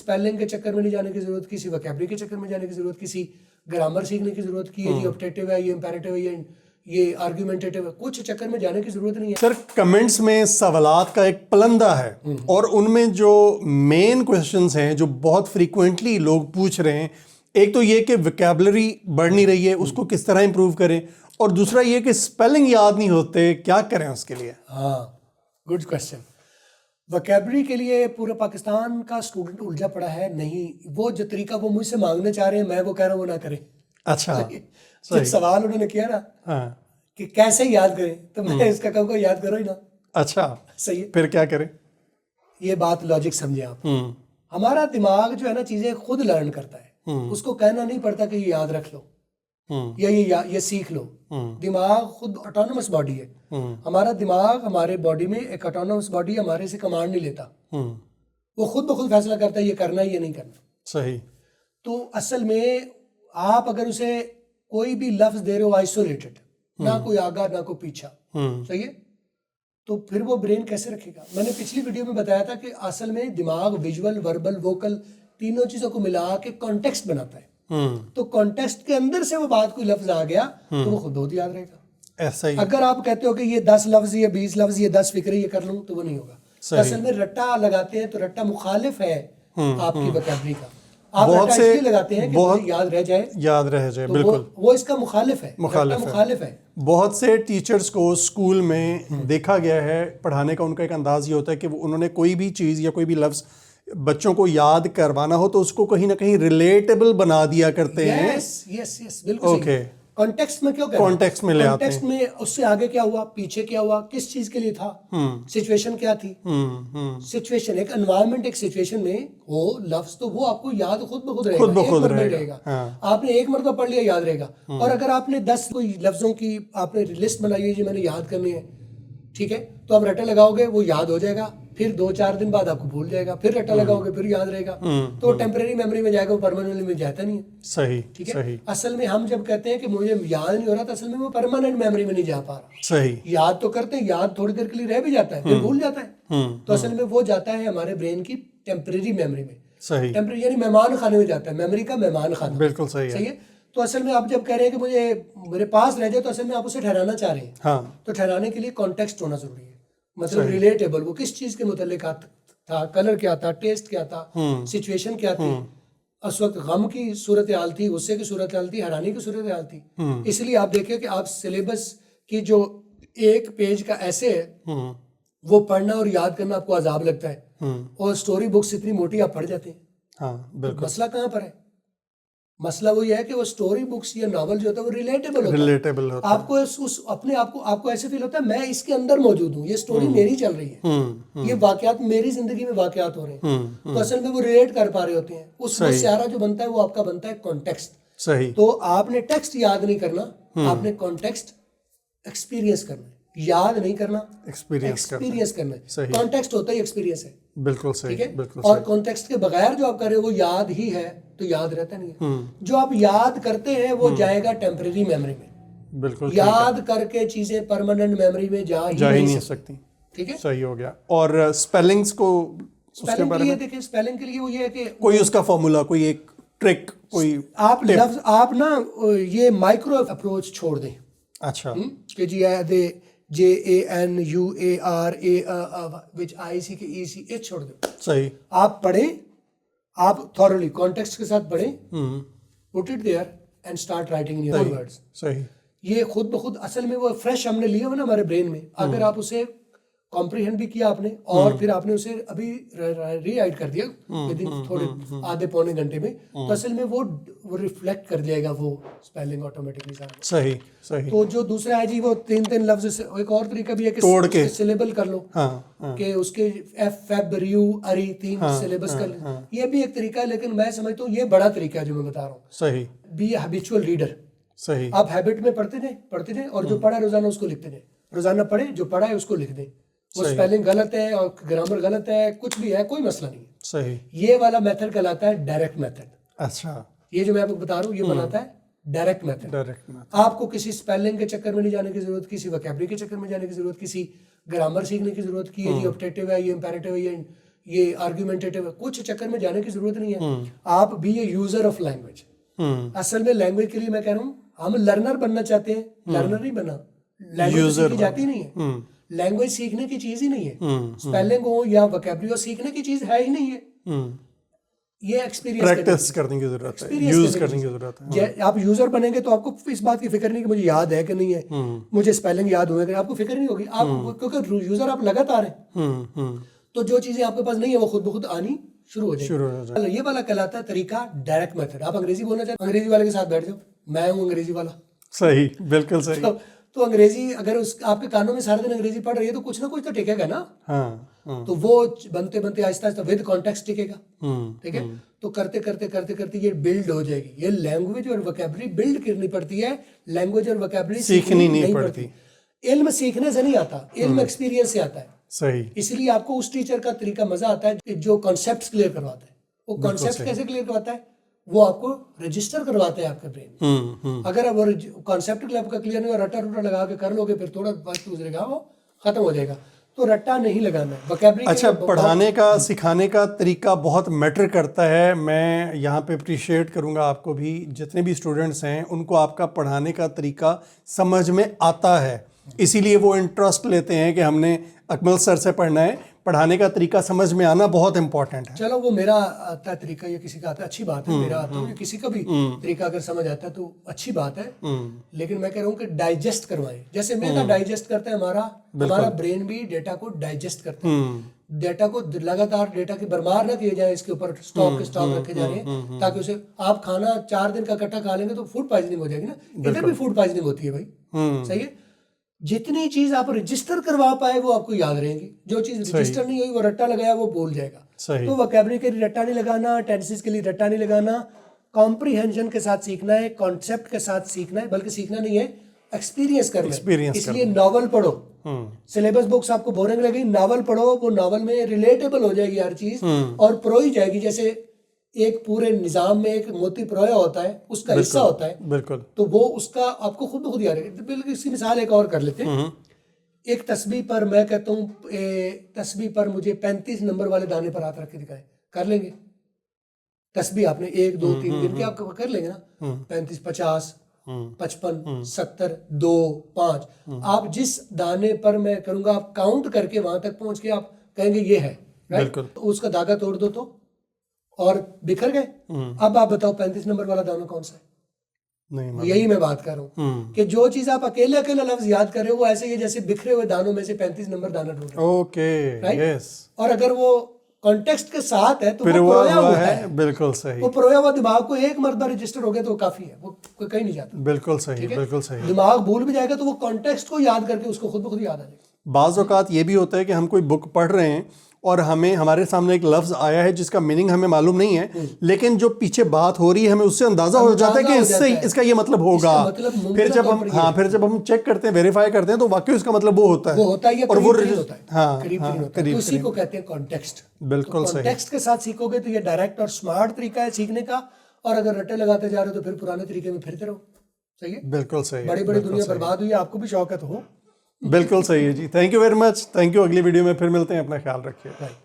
Spelling کے چکر میں نہیں جانے کی ضرورت, کسی وکیبلری کے چکر میں جانے کی ضرورت, کسی گرامر سیکھنے کی ضرورت کی, یہ آپٹیٹیو ہے, یہ امپیریٹیو ہے, یہ آرگیومنٹیٹیو ہے, کچھ چکر میں جانے کی ضرورت نہیں ہے. سر کمنٹس میں سوالات کا ایک پلندہ ہے, اور ان میں جو مین کوشچنز ہیں جو بہت فریکوینٹلی لوگ پوچھ رہے ہیں, ایک تو یہ کہ وکیبلری بڑھ نہیں رہی ہے, اس کو کس طرح امپروو کریں, اور دوسرا یہ کہ اسپیلنگ یاد نہیں ہوتے, کیا کریں اس کے لیے؟ ہاں, گڈ کوشچن. وکیبلری کے لیے پورا پاکستان کا اسٹوڈنٹ الجھا پڑا ہے. نہیں, وہ جو طریقہ وہ مجھ سے مانگنے چاہ رہے ہیں, میں وہ کہہ رہا ہوں وہ نہ کریں. اچھا, جب سوال انہوں نے کیا نا کہ کیسے یاد کریں, تو میں اس کا کہوں گا یاد کرو ہی نا. اچھا, صحیح ہے, پھر کیا کریں؟ یہ بات لاجک سمجھیں آپ. ہمارا دماغ جو ہے نا چیزیں خود لرن کرتا ہے, اس کو کہنا نہیں پڑتا کہ یہ یاد رکھ لو یا یہ سیکھ لو. دماغ خود آٹونومس باڈی ہے. ہمارا دماغ ہمارے باڈی میں ایک آٹونومس باڈی ہمارے سے کمانڈ نہیں لیتا, وہ خود بخود فیصلہ کرتا ہے یہ کرنا ہے یہ نہیں کرنا. صحیح. تو اصل میں آپ اگر اسے کوئی بھی لفظ دے رہے ہو آئسولیٹڈ, نہ کوئی آگا نہ کوئی پیچھا, صحیح ہے, تو پھر وہ برین کیسے رکھے گا؟ میں نے پچھلی ویڈیو میں بتایا تھا کہ اصل میں دماغ ویژول, وربل, ووکل تینوں چیزوں کو ملا کے کانٹیکسٹ بناتا ہے. تو کانٹیکسٹ کے اندر سے وہ بات کوئی لفظ آ گیا تو وہ خود بہت یاد رہے گا. ایسا ہی اگر آپ کہتے ہو کہ یہ 10 لفظ, یہ 20 لفظ, یہ 10 فکرے یہ کر لوں, تو وہ نہیں ہوگا. اصل میں رٹا لگاتے ہیں تو رٹا مخالف ہے آپ کی وکیبلری کا. آپ رٹا اس لیے لگاتے ہیں کہ مجھے یاد رہ جائے, بالکل وہ اس کا مخالف ہے, مخالف ہے. بہت سے ٹیچرز کو اسکول میں دیکھا گیا ہے, پڑھانے کا ان کا ایک انداز یہ ہوتا ہے کہ انہوں نے کوئی بھی چیز یا کوئی بھی لفظ بچوں کو یاد کروانا ہو تو اس کو کہیں نہ کہیں ریلیٹیبل بنا دیا کرتے ہیں. یس بالکل. کانٹیکسٹ میں کیوں کہہ رہا ہوں؟ کانٹیکسٹ میں لے آتے ہیں. کانٹیکسٹ میں اس سے آگے کیا ہوا, پیچھے کیا ہوا, کس چیز کے لیے تھا, سچویشن کیا تھی. سچویشن, ایک انوائرمنٹ, ایک سچویشن میں ہو لفظ تو وہ آپ کو یاد خود بخود رہے گا. آپ نے ایک مرتبہ پڑھ لیا یاد رہے گا. اور اگر آپ نے 10 کوئی لفظوں کی آپ نے لسٹ بنائی ہے جو میں نے یاد کرنی ہے, ٹھیک ہے, تو آپ رٹا لگاؤ گے وہ یاد ہو جائے گا, پھر 2-4 دن بعد آپ کو بھول جائے گا, پھر رٹا لگاؤ گے پھر یاد رہے گا, تو ٹیمپریری میموری میں جائے گا, وہ پرماننٹلی میں جاتا نہیں ہے. صحیح, ٹھیک ہے. اصل میں ہم جب کہتے ہیں کہ مجھے یاد نہیں ہو رہا, تو اصل میں وہ پرماننٹ میموری میں نہیں جا پا رہا. صحیح. یاد تو کرتے ہیں, یاد تھوڑی دیر کے لیے رہ بھی جاتا ہے, پھر بھول جاتا ہے. تو اصل میں وہ جاتا ہے ہمارے برین کی ٹیمپریری میموری میں. صحیح. ٹیمپریری یعنی مہمان خانے میں جاتا ہے, میموری کا مہمان خانہ. بالکل صحیح ہے. تو اصل میں آپ جب کہہ رہے ہیں کہ مجھے میرے پاس رہ جائے, تو اصل میں آپ اسے ٹھہرانا چاہ رہے ہیں. تو ٹھہرانے کے لیے کانٹیکسٹ ہونا ضروری ہے, مطلب ریلیٹیبل, وہ کس چیز کے متعلق تھا, کلر کیا تھا, ٹیسٹ کیا تھا, سچویشن کیا تھی, اس وقت غم کی صورتحال تھی, غصے کی صورتحال تھی, حیرانی کی صورتحال تھی. اس لیے آپ دیکھیں کہ آپ سلیبس کی جو ایک پیج کا ایسے ہے وہ پڑھنا اور یاد کرنا آپ کو عذاب لگتا ہے, اور اسٹوری بکس اتنی موٹی آپ پڑھ جاتے ہیں. مسئلہ کہاں پر ہے؟ مسئلہ وہی ہے کہ وہ اسٹوری بکس یا ناول جو ہوتا ہے وہ ریلیٹیبل ہوتا ہے. آپ کو اپنے آپ کو ایسے فیل ہوتا ہے میں اس کے اندر موجود ہوں, یہ اسٹوری میری چل رہی ہے, یہ واقعات میری زندگی میں واقعات ہو رہے ہیں. تو اصل میں وہ ریلیٹ کر پا رہے ہوتے ہیں. اس میں سیارہ جو بنتا ہے وہ آپ کا بنتا ہے کانٹیکسٹ. صحیح. تو آپ نے ٹیکسٹ یاد نہیں کرنا, آپ نے کانٹیکسٹ ایکسپیرینس کرنا ہے. یاد نہیں کرنا, ایکسپیرینس کرنا ہے. کانٹیکسٹ ہوتا ہی ایکسپیرینس ہے. بالکل صحیح. ٹھیک ہے. اور کانٹیکسٹ کے بغیر جو آپ کر رہے ہو وہ یاد ہی ہے تو یاد رہتا نہیں ہے. جو آپ یاد کرتے ہیں وہ جائے گا ٹیمپریری میموری میں. بالکل. یاد کر کے چیزیں پرماننٹ میموری میں جا ہی نہیں سکتی. ٹھیک ہے. صحیح ہو گیا. اور اسپیلنگس کو اسپیلنگ کے لیے دیکھیں, اسپیلنگ کے لیے وہ یہ ہے کہ کوئی اس کا فارمولا, کوئی ایک ٹرک, کوئی آپ لفظ آپ نا یہ مائکرو اپروچ چھوڑ دیں. اچھا. کہ جی JANUARA چھوڑ دیں. صحیح. آپ پڑھیں, آپ تھورلی کانٹیکسٹ کے ساتھ پڑھیں, put it there and start writing in your own words. صحیح. یہ خود بخود اصل میں وہ فریش ہم نے لیا ہوا نا ہمارے برین میں, اگر آپ اسے کمپریہنڈ بھی کیا آپ نے اور پھر آپ نے اسے ابھی ری رائٹ کر دیا تھوڑے آدھے پونے گھنٹے میں, تو اصل میں وہ ریفلیکٹ کر جائے گا وہ اسپیلنگ آٹومیٹکلی. صحیح صحیح. تو جو دوسرا ہے جی وہ 3 لفظ سے, ایک اور طریقہ بھی ہے کہ توڑ کے سلیبل کر لو, کہ اس کے فیبریو اری 3 سلیبس کر لیں. یہ بھی ایک طریقہ ہے, لیکن میں سمجھتا ہوں یہ بڑا طریقہ ہے جو میں بتا رہا ہوں. صحیح. B A habitual reader. صحیح. آپ ہیبٹ میں پڑھتے جائیں اور جو پڑھا ہے روزانہ اس کو لکھتے جائیں. روزانہ پڑھیں, جو پڑھا ہے اس کو لکھ دیں. وہ اسپیلنگ غلط ہے اور گرامر غلط ہے, کچھ بھی ہے, کوئی مسئلہ نہیں ہے. صحیح. یہ والا میتھڈ کہلاتا ہے ڈائریکٹ میتھڈ. اچھا. یہ جو میں آپ کو بتا رہا ہوں یہ بناتا ہے ڈائریکٹ میتھڈ. آپ کو کسی اسپیلنگ کے چکر میں نہیں جانے کی ضرورت, کسی وکیبلری کے چکر میں جانے کی ضرورت, کسی گرامر سیکھنے کی ضرورت کی, یہ آپٹیٹیو ہے, یہ امپیریٹیو ہے, یہ آرگیومنٹیٹو ہے، کچھ چکر میں جانے کی ضرورت نہیں ہے. آپ بھی اے یوزر آف لینگویج. اصل میں لینگویج کے لیے میں کہہ رہا ہوں ہم لرنر بننا چاہتے ہیں، لرنر نہیں بننا. لینگویج سیکھی جاتی نہیں ہے، لینگویج سیکھنے کی چیز ہی نہیں ہے. اسپیلنگ ہو یا وکیبلری ہو سیکھنے کی چیز ہے ہی نہیں ہے. یہ ایکسپیرینس پریکٹس کرنے کی ضرورت ہے، یوز کرنے کی ضرورت ہے. آپ یوزر بنیں گے تو آپ کو اس بات کی فکر نہیں کہ مجھے یاد ہے کہ نہیں ہے، مجھے اسپیلنگ یاد ہوئے گا، آپ کو فکر نہیں ہوگی. آپ کیونکہ یوزر آپ لگاتار ہیں، تو جو چیزیں آپ کے پاس نہیں ہے وہ خود بخود آنی شروع ہو جائے. یہ والا کہلاتا ہے طریقہ ڈائریکٹ میتھڈ. آپ انگریزی بولنا چاہتے ہیں، انگریزی والے کے ساتھ بیٹھ جاؤ، میں ہوں انگریزی والا. صحیح، بالکل صحیح. تو انگریزی اگر آپ کے کانوں میں سارے دن انگریزی پڑھ رہی ہے تو کچھ نہ کچھ تو ٹکے گا نا. تو وہ بنتے بنتے آہستہ آہستہ ود کانٹیکسٹ ٹکے گا. ٹھیک ہے، تو کرتے کرتے کرتے کرتے یہ بلڈ ہو جائے گی. یہ لینگویج اور وکیبلری بلڈ کرنی پڑتی ہے، لینگویج اور وکیبلری سیکھنی نہیں پڑتی. علم سیکھنے سے نہیں آتا، علم ایکسپیرینس سے آتا ہے. صحیح. اس لیے آپ کو اس ٹیچر کا طریقہ مزہ آتا ہے جو کانسیپٹس کلیئر کرواتا ہے. وہ کانسیپٹ کیسے کلیئر کرواتا ہے؟ وہ آپ کو رجسٹر کرواتے ہیں آپ کے برین میں. اگر وہ کانسیپٹ کا کلیئر نہیں اور رٹا روٹا لگا کے کر لو گے، پھر تھوڑا وقت گزرے گا، وہ ختم ہو جائے گا. تو رٹا نہیں لگانا ہے. وکیبلری اچھا، پڑھانے کا سکھانے کا طریقہ بہت میٹر کرتا ہے. میں یہاں پہ اپریشیٹ کروں گا آپ کو بھی، جتنے بھی اسٹوڈنٹس ہیں ان کو آپ کا پڑھانے کا طریقہ سمجھ میں آتا ہے، اسی لیے وہ انٹرسٹ لیتے ہیں کہ ہم نے اکمل سر سے پڑھنا ہے. پڑھانے کا طریقہ سمجھ میں آنا بہت امپورٹنٹ ہے. چلو وہ میرا آتا ہے طریقہ یا کسی کا آتا ہے، اچھی بات ہے. میرا آتا ہے یا کسی کا بھی طریقہ اگر سمجھ آتا ہے تو اچھی بات ہے. لیکن میں کہہ رہا ہوں کہ ڈائجسٹ کروائیں. جیسے میدا ڈائجسٹ کرتا ہے ہمارا برین بھی ڈیٹا کو ڈائجسٹ کرتا ہے. ڈیٹا کو لگاتار ڈیٹا کی برمار نہ کیے جائے، اس کے اوپر اسٹاک رکھے جا رہے ہیں تاکہ اسے آپ کھانا 4 دن کا اکٹھا کھا لیں گے تو فوڈ پوائزننگ ہو جائے گی نا. ادھر بھی فوڈ پوائزننگ ہوتی ہے بھائی. صحیح ہے. جتنی چیز آپ رجسٹر کروا پائے وہ آپ کو یاد رہیں گی. جو چیز رجسٹر نہیں ہوئی وہ رٹا لگایا وہ بھول جائے گا. تو وکیبلری کے لیے رٹا نہیں لگانا، ٹینسز کے لیے رٹا نہیں لگانا. کمپریہنشن کے ساتھ سیکھنا ہے، کانسیپٹ کے ساتھ سیکھنا ہے، بلکہ سیکھنا نہیں ہے ایکسپیرینس کرنا ہے. اس لیے ناول پڑھو. سلیبس بکس آپ کو بورنگ لگے، ناول پڑھو. وہ ناول میں ریلیٹیبل ہو جائے گی ہر چیز اور پروئی جائے گی. جیسے ایک پورے نظام میں ایک موتی پرویا ہوتا ہے، اس کا حصہ ہوتا ہے. بالکل. تو وہ اس کا آپ کو خود بخود یاد ہے. بالکل اس کی مثال ایک اور کر لیتے ہیں. ایک تسبیح پر میں کہتا ہوں تسبیح پر مجھے 35 نمبر والے دانے پر ہاتھ رکھ کے دکھائے، کر لیں گے؟ تسبیح آپ نے 1 2 3 گن کے آپ کر لیں گے نا. 35 50 55 70 2 5. آپ جس دانے پر میں کروں گا آپ کاؤنٹ کر کے وہاں تک پہنچ کے آپ کہیں گے یہ ہے. بالکل. اس کا دھاگا توڑ دو تو اور بکھر گئے. اب آپ بتاؤ 35 نمبر والا دانا کون سا ہے؟ یہی میں بات کر رہا ہوں کہ جو چیز آپ اکیلے لفظ یاد کر رہے ہو وہ ایسے ہی جیسے بکھرے ہوئے دانوں میں سے 35 نمبر دانا ڈھونڈ رہے ہیں. اور اگر وہ کانٹیکسٹ کے ساتھ ہے تو وہ پرویا ہوا ہے. بالکل صحیح. وہ پرویا ہوا دماغ کو ایک مرتبہ رجسٹر ہو گیا تو وہ کافی ہے، وہ کہیں نہیں جاتا. بالکل صحیح، بالکل صحیح. دماغ بھول بھی جائے گا تو وہ کانٹیکسٹ کو یاد کر کے اس کو خود بخود یاد آ جائے گا. بعض اوقات یہ بھی ہوتا ہے کہ ہم کوئی بک پڑھ رہے ہیں اور ہمارے سامنے ایک لفظ آیا ہے جس کا میننگ ہمیں معلوم نہیں ہے، لیکن جو پیچھے بات ہو رہی ہے ہمیں اس سے اندازہ ہو جاتا ہے کہ اس کا یہ مطلب ہوگا. پھر جب ہم چیک کرتے ہیں، ویریفائی کرتے ہیں تو واقعی اس کا مطلب وہ ہوتا ہے اور وہ قریب. اسی کو کہتے ہیں کانٹیکسٹ. بالکل صحیح. کانٹیکسٹ کے ساتھ سیکھو گے تو یہ ڈائریکٹ اور اسمارٹ طریقہ ہے سیکھنے کا. اور اگر رٹے لگاتے جا رہے ہو تو پھر پرانے طریقے میں پھرتے رہو. صحیح ہے. بالکل صحیح. بڑی دنیا برباد ہوئی ہے، آپ کو بھی شوق ہے تو ہو. بالکل صحیح ہے جی. Thank you very much. Thank you. اگلی ویڈیو میں پھر ملتے ہیں. اپنا خیال رکھیے.